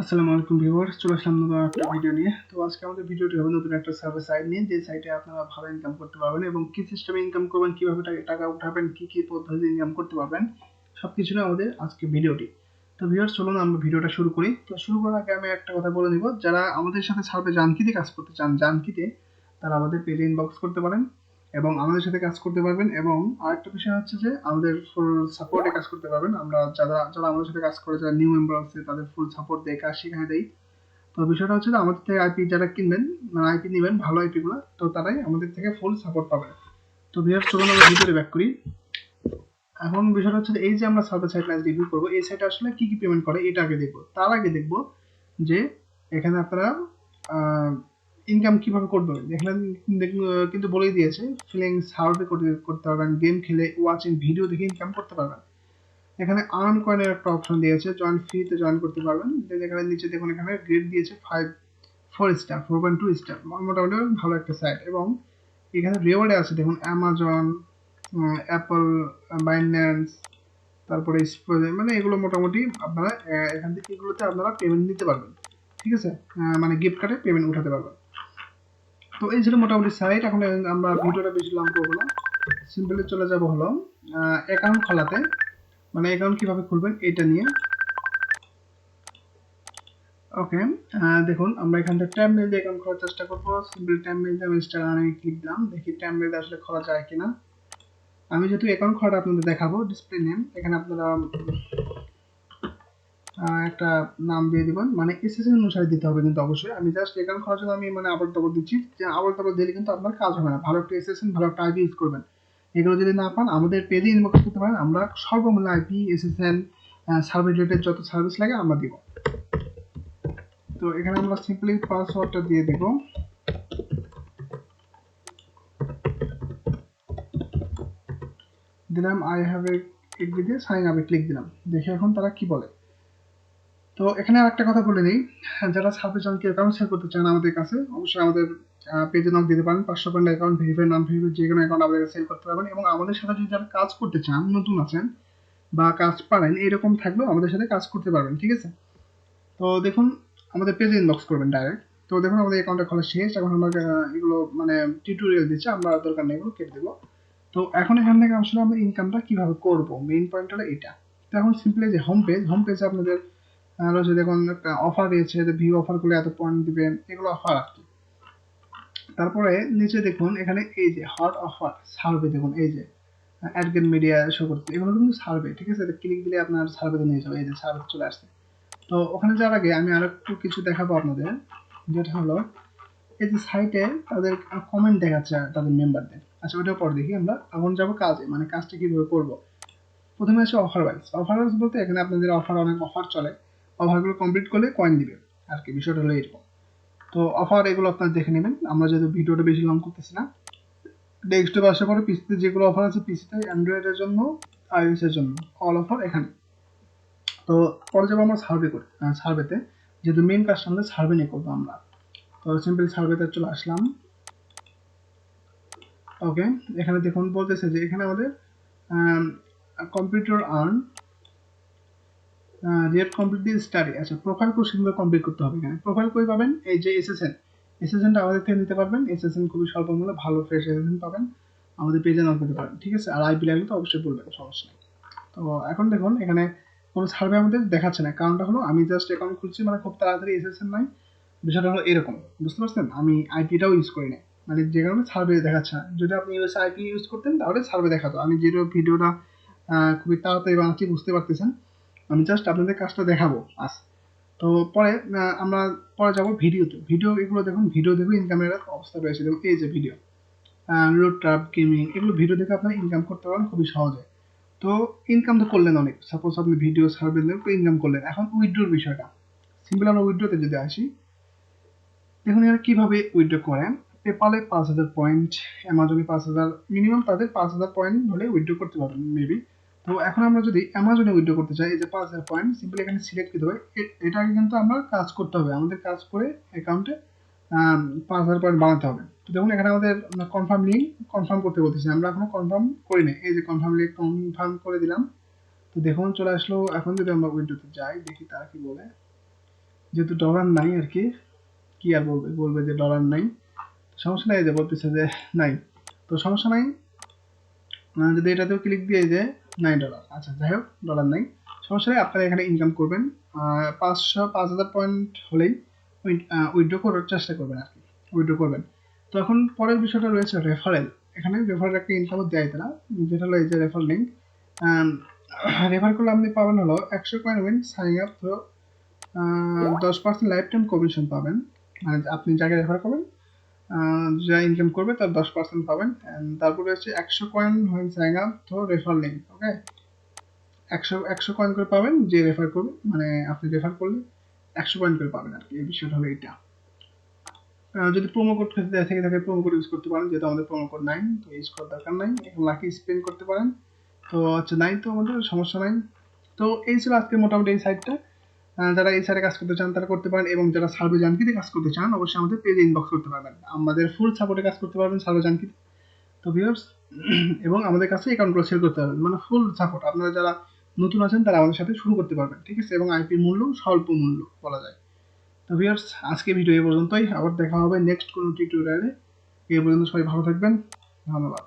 আসসালামু আলাইকুম ভিউয়ার্স, চলে আসলাম নতুন একটা ভিডিও নিয়ে। তো আজকে আমাদের ভিডিওটি হবে নতুন একটা সার্ভিস সাইট নিয়ে, যে সাইটে আপনারা ভালো ইনকাম করতে পারবেন এবং কি সিস্টেমে ইনকাম করবেন, কিভাবে টাকা উঠাবেন, কি কি পদ্ধতিতে ইনকাম করতে পারবেন, সবকিছু নিয়ে আমাদের আজকে ভিডিওটি। তো ভিউয়ার্স, চলুন আমরা ভিডিওটা শুরু করি। তো শুরু করার আগে আমি একটা কথা বলে নিব, যারা আমাদের সাথে সার্ভে জানকিতে কাজ করতে চান, জানকিতে, তারা আমাদের পেজে ইনবক্স করতে পারেন এবং আমাদের সাথে কাজ করতে পারবেন। এবং আরেকটা বিষয় হচ্ছে যে আমাদের ফুল সাপোর্টে কাজ করতে পারবেন। আমরা যারা যারা আমাদের সাথে কাজ করে, যারা নিউ মেম্বার আছে, তাদের ফুল সাপোর্ট দিয়ে কাজ শিখিয়ে দেই। তো বিষয়টা হচ্ছে যে আমাদের থেকে আইপি যারা কিনবেন, মানে আইপি নেবেন ভালো আইপি গুলো, তো তারাই আমাদের থেকে ফুল সাপোর্ট পাবেন। তো ভিউয়ার্স, চলুন আমরা ভিতরে ব্যাক করি। এখন বিষয়টা হচ্ছে যে এই যে আমরা সার্ভার সাইট রিভিউ করবো, এই সাইটে আসলে কি কি পেমেন্ট করে এটা আগে দেখবো। তার আগে দেখবো যে এখানে আপনারা ইনকাম কিভাবে করতে হবে। এখানে কিন্তু বলেই দিয়েছে, ফিলিং সার্ভে করতে পারবেন, গেম খেলে, ওয়াচিং ভিডিও দেখে ইনকাম করতে পারবেন। এখানে আর্ন কয়েনের একটা অপশন দিয়েছে, জয়েন ফ্রিতে জয়েন করতে পারবেন। এখানে নিচে দেখুন, এখানে গ্রেড দিয়েছে 4 স্টার, 4.2 স্টার, মোটামুটি ভালো একটা সাইট। এবং এখানে রিওয়ার্ডে আছে দেখুন, অ্যামাজন, অ্যাপল, বাইন্যান্স, তারপরে মানে এগুলো মোটামুটি আপনারা এখান থেকে এগুলোতে আপনারা পেমেন্ট নিতে পারবেন, ঠিক আছে, মানে গিফট কার্ডে পেমেন্ট উঠাতে পারবেন। তো এই ছিল মোটামুটি সাইট। এখন আমরা ভিডিওটা বেশি লং করবো না, সিম্পলি চলে যাব হলো অ্যাকাউন্ট খোলাতে, মানে অ্যাকাউন্ট কিভাবে খুলবেন এটা নিয়ে। ওকে, দেখুন আমরা এখান থেকে ট্যাব মেল দিয়ে অ্যাকাউন্ট খোলার চেষ্টা করবো। সিম্পলি ট্যাব মেল দিয়ে আমি স্টার আনে ক্লিক দিলাম, দেখি ট্যাব মেল দিয়ে আসলে খোলা যায় কিনা। আমি যেহেতু অ্যাকাউন্ট খোলাটা আপনাদের দেখাবো, ডিসপ্লে নেম এখানে আপনারা একটা নাম দিয়ে দিবেন, মানে এসএসএন অনুসারে দিতে হবে কিন্তু অবশ্যই। আমি জাস্ট অ্যাকাউন্ট খোলার জন্য আমি মানে আবার ডবল দিচ্ছি, যে আবার ডবল দিলে কিন্তু আপনার কাজ হবে না। ভালো একটা এসএসএন, ভালো একটা আইপি ইউজ করবেন। এগুলো যদি না পান আমাদের পেজে ইনবক্স করতে পারেন, আমরা সর্বমূল্যে আইপি, এসএসএন, সার্ভিস রিলেটেড যত সার্ভিস লাগে আমরা দিব। তো এখানে আমরা সিম্পলি পাসওয়ার্ডটা দিয়ে দিব। দিলাম আই হ্যাভ এ এগ্রি দিয়ে সাইন আপে ক্লিক দিলাম, দেখি এখন তারা কি বলে। তো এখানে আরেকটা কথা বলে নিই, যারা সার্ভিস জনকে অ্যাকাউন্ট শেয়ার করতে চান আমাদের কাছে, অবশ্যই আমাদের পেজে নক দিতে পারেন। 500 পয়েন্ট অ্যাকাউন্ট, ভেরিফাই নন ভেরিফাই যে কোনো অ্যাকাউন্ট আমাদের সেল করতে পারবেন। এবং আমাদের সাথে যদি যারা কাজ করতে চান, নতুন আছেন বা কাজ পারেন এরকম থাকলেও আমাদের সাথে কাজ করতে পারবেন, ঠিক আছে। তো দেখুন, আমাদের পেজে ইনবক্স করবেন ডাইরেক্ট। তো দেখুন আমাদের অ্যাকাউন্টটা খোলা শেষ। এখন আমরা এগুলো মানে টিউটোরিয়াল দিচ্ছে, আমরা দরকার নেই, এগুলো কেটে দেবো। তো এখন এখান থেকে আসলে আমরা ইনকামটা কিভাবে করব, মেইন পয়েন্ট হলো এটা। তো এখন সিম্পলি যে হোম পেজে আপনাদের রয়েছে দেখুন একটা অফার দিয়েছে, যে ভিউ অফার করলে এত পয়েন্ট দিবেন, এগুলো অফার আর কি। তারপরে নিচে দেখুন এখানে এই যে হট অফার সার্ভে, দেখুন এই যে অ্যাডগেন মিডিয়া শো করতে, এগুলো কিন্তু সার্ভে, ঠিক আছে। ক্লিক দিলে আপনার সার্ভেতে নিয়ে যাবে, এই যে সার্ভে চলে আসছে। তো ওখানে যাওয়ার আগে আমি আরো একটু কিছু দেখাবো আপনাদের, যেটা হলো এই যে সাইটে তাদের কমেন্ট দেখাচ্ছে তাদের মেম্বারদের। আচ্ছা, ওটার পর দেখি আমরা। এখন যাবো কাজে, মানে কাজটা কিভাবে করব। প্রথমে আছে অফার ওয়াইজ বলতে এখানে আপনাদের অনেক অফার চলে, অফারগুলো কমপ্লিট করলে কয়েন দিবে আর কি, বিষয়টা হলো এরকম। তো অফার এগুলো আপনারা দেখে নেবেন, আমরা যেহেতু ভিডিওটা বেশি লং করতেছি না। ডেস্কটপে আসার পরে পিসিতে যেগুলো অফার আছে, পিসিতে, অ্যান্ড্রয়েডের জন্য, আইওএস এর জন্য অল অফার এখানে। তো পরে যাবো আমরা সার্ভেতে, যেহেতু মেইন কাজটা আমাদের সার্ভে নিয়ে করবো আমরা। তো সিম্পল সার্ভেতে চলে আসলাম। ওকে, এখানে দেখুন বলতেছে যে এখানে আমাদের কম্পিউটার আর্ন রিয়েট কমপ্লিটলি স্টাডি। আচ্ছা, প্রোফাইল কোর্সগুলো কমপ্লিট করতে হবে। এখানে প্রোফাইল কই পাবেন, এই যে এসএসএনটা আমাদের থেকে নিতে পারবেন। এসএসএন খুবই স্বল্প মূল্যে ভালো ফ্রেশ এসএসএন পাবেন, আমাদের পেজে নাম করতে পারেন, ঠিক আছে। আর আইপি লাগলে তো অবশ্যই বলবেন, সমস্যা নেই। তো এখন দেখুন এখানে কোনো সার্ভে আমাদের দেখাচ্ছে না, কারণটা হলো আমি জাস্ট অ্যাকাউন্ট খুলছি, মানে খুব তাড়াতাড়ি এসএসএন নাই। বিষয়টা হলো এরকম, বুঝতে পারছেন। আমি আইপিটাও ইউজ করি না, মানে যে কারণে সার্ভে দেখাচ্ছে না। যদি আপনি ইউএসএ আইপি ইউজ করতেন তাহলে সার্ভে দেখাতো। আমি যেটা ভিডিওটা খুবই তাড়াতাড়ি বানাচ্ছি, বুঝতে পারতেছেন। আমি জাস্ট আপনাদের কাজটা দেখাবো আজ। তো পরে আমরা পরে যাবো ভিডিও এগুলো দেখুন, ভিডিও দেখে ইনকামের অবস্থা রয়েছে। দেখুন এই যে ভিডিও, রোড ট্রাপ, গেমিং, এগুলো ভিডিও দেখে আপনারা ইনকাম করতে পারেন খুবই সহজে। তো ইনকাম তো করলেন অনেক, সাপোজ আপনি ভিডিও সার্ভে দিয়ে ইনকাম করলেন। এখন উইথড্রোর বিষয়টা, সিম্পল আমরা উইথড্রোতে যদি আসি, দেখুন এরা কিভাবে উইথড্র করেন। পেপালে 5,000 পয়েন্ট, অ্যামাজনে 5,000, মিনিমাম তাদের 5,000 পয়েন্ট হলে উইথড্র করতে পারবেন মেবি। তো এখন আমরা যদি অ্যামাজনে উইথড্র করতে চাই, এই যে 5,000 পয়েন্ট, সিম্পলি এখানে সিলেক্ট করতে হবে। এটাকে কিন্তু আমরা কাজ করতে হবে, আমাদের কাজ করে অ্যাকাউন্টে 5,000 পয়েন্ট বানাতে হবে। তো দেখুন এখানে আমাদের কনফার্ম লিঙ্ক কনফার্ম করতে বলতেছি, আমরা এখনো কনফার্ম করি না। এই যে কনফার্ম লিঙ্ক কনফার্ম করে দিলাম। তো দেখুন চলে আসলো। এখন যদি আমরা উইথড্রোতে যাই, দেখি তারা কি বলে। যেহেতু ডলার নাই আর কি আর বলবে যে ডলার নাই, সমস্যা নাই, যে বলতেছে যে নাই, তো সমস্যা নাই। যদি এটাতেও ক্লিক দিয়ে যে $9, আচ্ছা যাই হোক ডলার নাই, সমস্যা নেই। আপনারা এখানে ইনকাম করবেন 5,000 পয়েন্ট হলেই উইথড্র করার চেষ্টা করবেন আর কি, উইথড্র করবেন। তো এখন পরের বিষয়টা রয়েছে রেফারেল। এখানে রেফারেল একটা ইনকামও দেয় তারা, যেটা হলো এই যে রেফার লিঙ্ক। রেফার করলে আপনি পাবেন হলো 100 কয়েন উইন সাইন আপ, তো 10% লাইফ টাইম কমিশন পাবেন, মানে আপনি যাকে রেফার করবেন যা ইনকাম করবে তার 10% পাবেন। তারপরে হচ্ছে 100 কয়েন হয়ে সাইন আপ তো রেফার লিঙ্ক, ওকে 100 কয়েন করে পাবেন যে রেফার করবে, মানে আপনি রেফার করলে 100 কয়েন করে পাবেন আর কি, এই বিষয়টা হলো এটা। যদি প্রোমো কোড থেকে থাকে প্রোমো কোড ইউজ করতে পারেন, যেহেতু আমাদের প্রোমো কোড নাই তো ইউজ করার দরকার নাই। এখন লাকি স্পেন্ড করতে পারেন, তো আচ্ছা নাই তো আমাদের সমস্যা নাই। তো এই ছিল আজকে মোটামুটি এই সাইটটা। যারা এই সাইটে কাজ করতে চান তারা করতে পারেন, এবং যারা সার্ভে জানকিতে কাজ করতে চান অবশ্যই আমাদের পেজে ইনবক্স করতে পারবেন, আমাদের ফুল সাপোর্টে কাজ করতে পারবেন সার্ভে জানকিতে। তো ভিউয়ার্স, এবং আমাদের কাছে অ্যাকাউন্টগুলো সেল করতে পারবেন, মানে ফুল সাপোর্ট। আপনারা যারা নতুন আছেন তারা আমাদের সাথে শুরু করতে পারবেন, ঠিক আছে, এবং আইপির মূল্য স্বল্প মূল্য বলা যায়। তো ভিউয়ার্স, আজকে ভিডিও এই পর্যন্তই, আবার দেখা হবে নেক্সট কোনো টিউটোরিয়ালে। এই পর্যন্ত সবাই ভালো থাকবেন, ধন্যবাদ।